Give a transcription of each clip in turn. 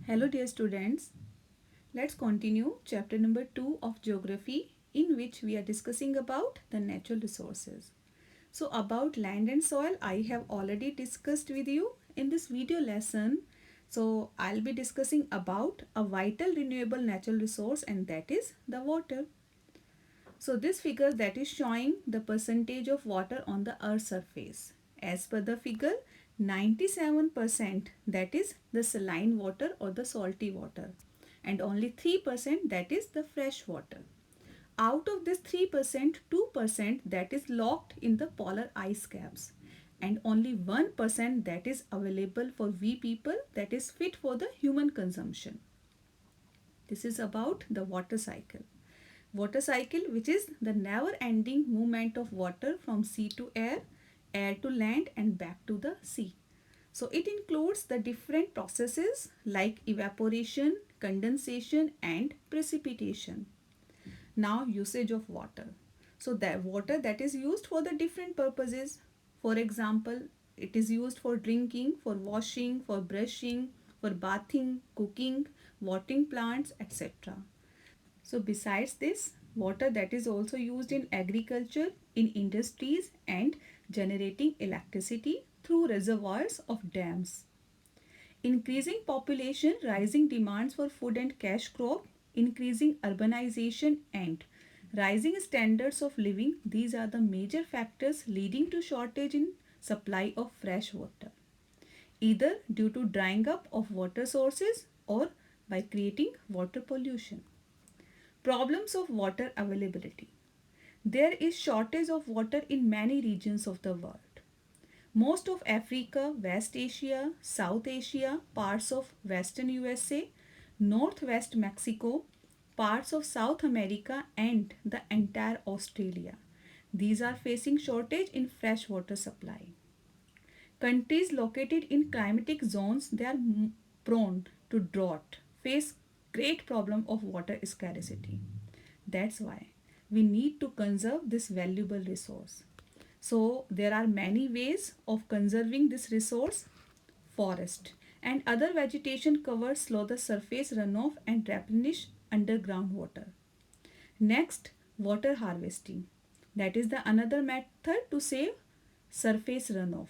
Hello dear students, let's continue chapter number 2 of geography in which we are discussing about the natural resources. So about land and soil I have already discussed with you in this video lesson. So I'll be discussing about a vital renewable natural resource and that is the water. So this figure that is showing the percentage of water on the earth's surface. As per the figure, 97% that is the saline water or the salty water and only 3% that is the fresh water. Out of this 3%, 2% that is locked in the polar ice caps and only 1% that is available for we people that is fit for the human consumption. This is about the water cycle. Water cycle, which is the never ending movement of water from sea to air, air to land and back to the sea. So it includes the different processes like evaporation, condensation and precipitation. Now usage of water. So the water that is used for the different purposes. For example, it is used for drinking, for washing, for brushing, for bathing, cooking, watering plants, etc. So besides this, water that is also used in agriculture, in industries and generating electricity through reservoirs of dams. Increasing population, rising demands for food and cash crop, increasing urbanization and rising standards of living, these are the major factors leading to shortage in supply of fresh water, either due to drying up of water sources or by creating water pollution. Problems of water availability. There is shortage of water in many regions of the world. Most of Africa, West Asia, South Asia, parts of Western USA, Northwest Mexico, parts of South America and the entire Australia. These are facing shortage in fresh water supply. Countries located in climatic zones, they are prone to drought, face great problem of water scarcity. That's why we need to conserve this valuable resource. So there are many ways of conserving this resource. Forest and other vegetation covers slow the surface runoff and replenish underground water. Next, water harvesting. That is the another method to save surface runoff.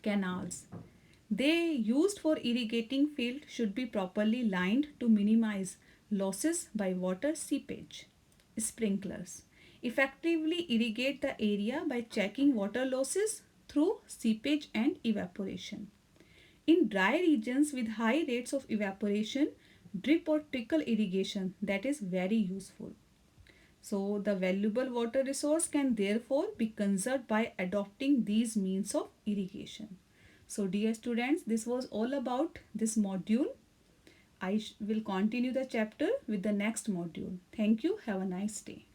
Canals. They used for irrigating field should be properly lined to minimize losses by water seepage. Sprinklers. Effectively irrigate the area by checking water losses through seepage and evaporation. In dry regions with high rates of evaporation, drip or trickle irrigation that is very useful. So the valuable water resource can therefore be conserved by adopting these means of irrigation. So dear students, this was all about this module. I will continue the chapter with the next module. Thank you. Have a nice day.